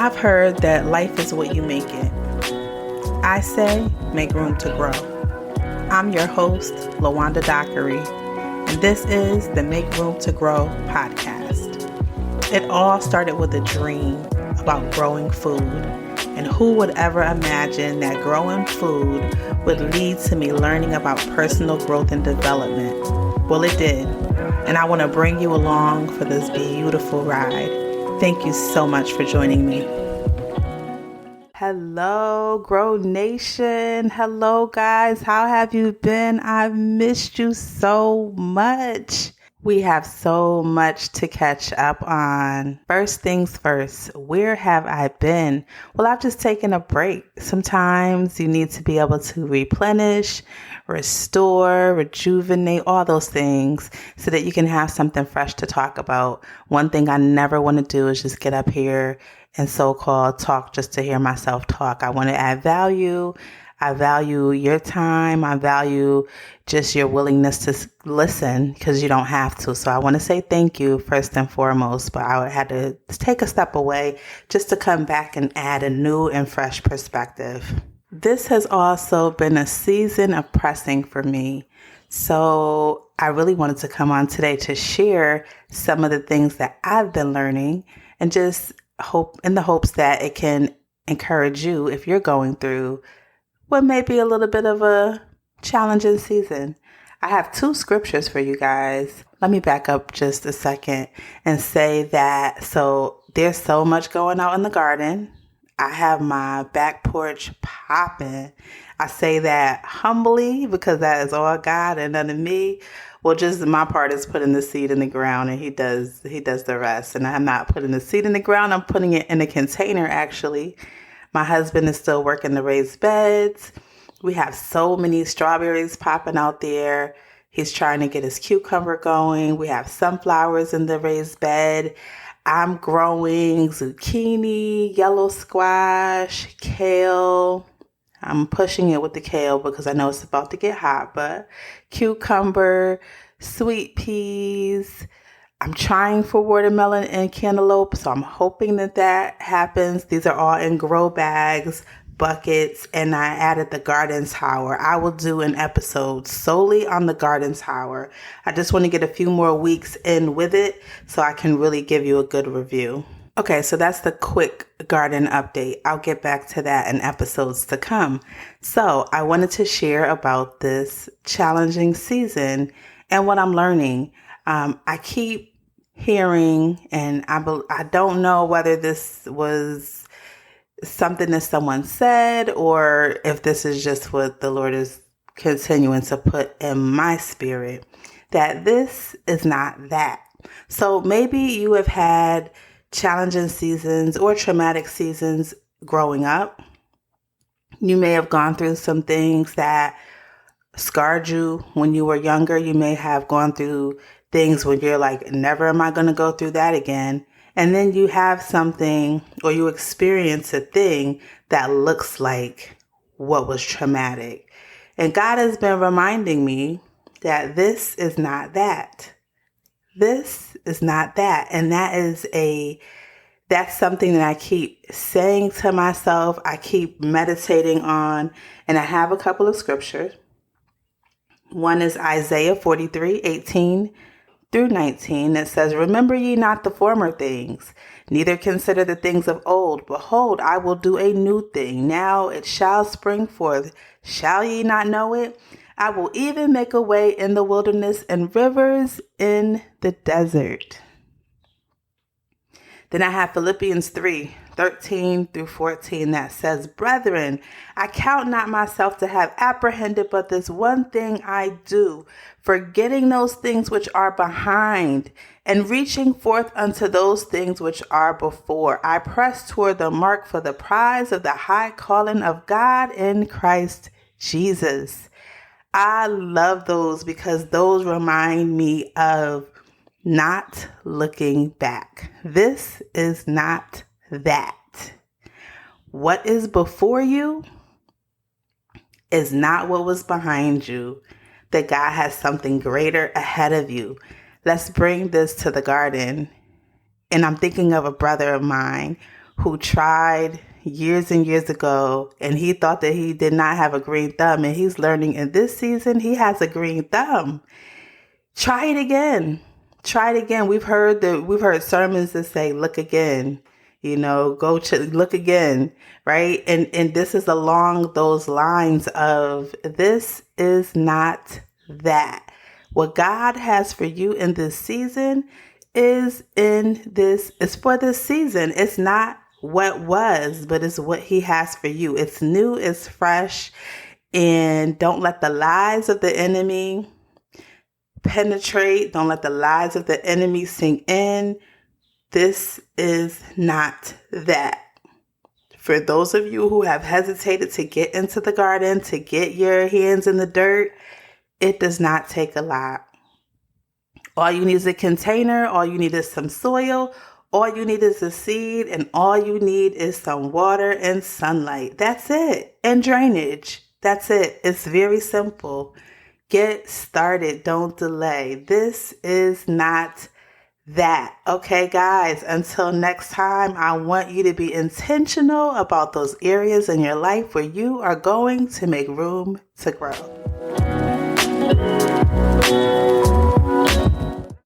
I've heard that life is what you make it. I say make room to grow. I'm your host, LaWanda Dockery, and this is the Make Room to Grow podcast. It all started with a dream about growing food, and who would ever imagine that growing food would lead to me learning about personal growth and development? Well, it did, and I want to bring you along for this beautiful ride. Thank you so much for joining me. Hello, Grow Nation. Hello, guys. How have you been? I've missed you so much. We have so much to catch up on. First things first, where have I been? Well, I've just taken a break. Sometimes you need to be able to replenish, restore, rejuvenate, all those things so that you can have something fresh to talk about. One thing I never want to do is just get up here and so-called talk just to hear myself talk. I want to add value. I value your time. I value just your willingness to listen because you don't have to. So I want to say thank you first and foremost, but I had to take a step away just to come back and add a new and fresh perspective. This has also been a season of pressing for me. So I really wanted to come on today to share some of the things that I've been learning and just hope in the hopes that it can encourage you if you're going through what may be a little bit of a challenging season. I have two scriptures for you guys. Let me back up just a second and say that so there's so much going on in the garden. I have my back porch popping. I say that humbly because that is all God and none of me. Well, just my part is putting the seed in the ground and he does the rest. And I'm not putting the seed in the ground. I'm putting it in a container, actually. My husband is still working the raised beds. We have so many strawberries popping out there. He's trying to get his cucumber going. We have sunflowers in the raised bed. I'm growing zucchini, yellow squash, kale. I'm pushing it with the kale because I know it's about to get hot, but cucumber, sweet peas. I'm trying for watermelon and cantaloupe, so I'm hoping that happens. These are all in grow bags, buckets, and I added the garden tower. I will do an episode solely on the garden tower. I just want to get a few more weeks in with it so I can really give you a good review. Okay, so that's the quick garden update. I'll get back to that in episodes to come. So I wanted to share about this challenging season and what I'm learning. I keep hearing, and I don't know whether this was something that someone said or if this is just what the Lord is continuing to put in my spirit, that this is not that. So maybe you have had challenging seasons or traumatic seasons growing up. You may have gone through some things that scarred you when you were younger. You may have gone through things where you're like, never am I going to go through that again. And then you have something or you experience a thing that looks like what was traumatic. And God has been reminding me that this is not that. This is not that. And that's something that I keep saying to myself. I keep meditating on, and I have a couple of scriptures. One is Isaiah 43:18 through 19. That says, "Remember ye not the former things, neither consider the things of old. Behold, I will do a new thing. Now it shall spring forth. Shall ye not know it? I will even make a way in the wilderness and rivers in the desert." Then I have Philippians 3:13 through 14 that says, "Brethren, I count not myself to have apprehended, but this one thing I do, forgetting those things which are behind and reaching forth unto those things which are before. I press toward the mark for the prize of the high calling of God in Christ Jesus." I love those because those remind me of not looking back. This is not that. What is before you is not what was behind you. That God has something greater ahead of you. Let's bring this to the garden. And I'm thinking of a brother of mine who tried years and years ago, and he thought that he did not have a green thumb, and he's learning in this season he has a green thumb. Try it again. Try it again. We've heard sermons that say, look again, look again, right? And this is along those lines of, this is not that. What God has for you in this season is for this season. It's not what was, but it's what he has for you. It's new, it's fresh, and don't let the lies of the enemy penetrate. Don't let the lies of the enemy sink in. This is not that. For those of you who have hesitated to get into the garden, to get your hands in the dirt, it does not take a lot. All you need is a container. All you need is some soil. All you need is a seed. And all you need is some water and sunlight. That's it. And drainage. That's it. It's very simple. Get started. Don't delay. This is not that. Okay, guys, until next time, I want you to be intentional about those areas in your life where you are going to make room to grow.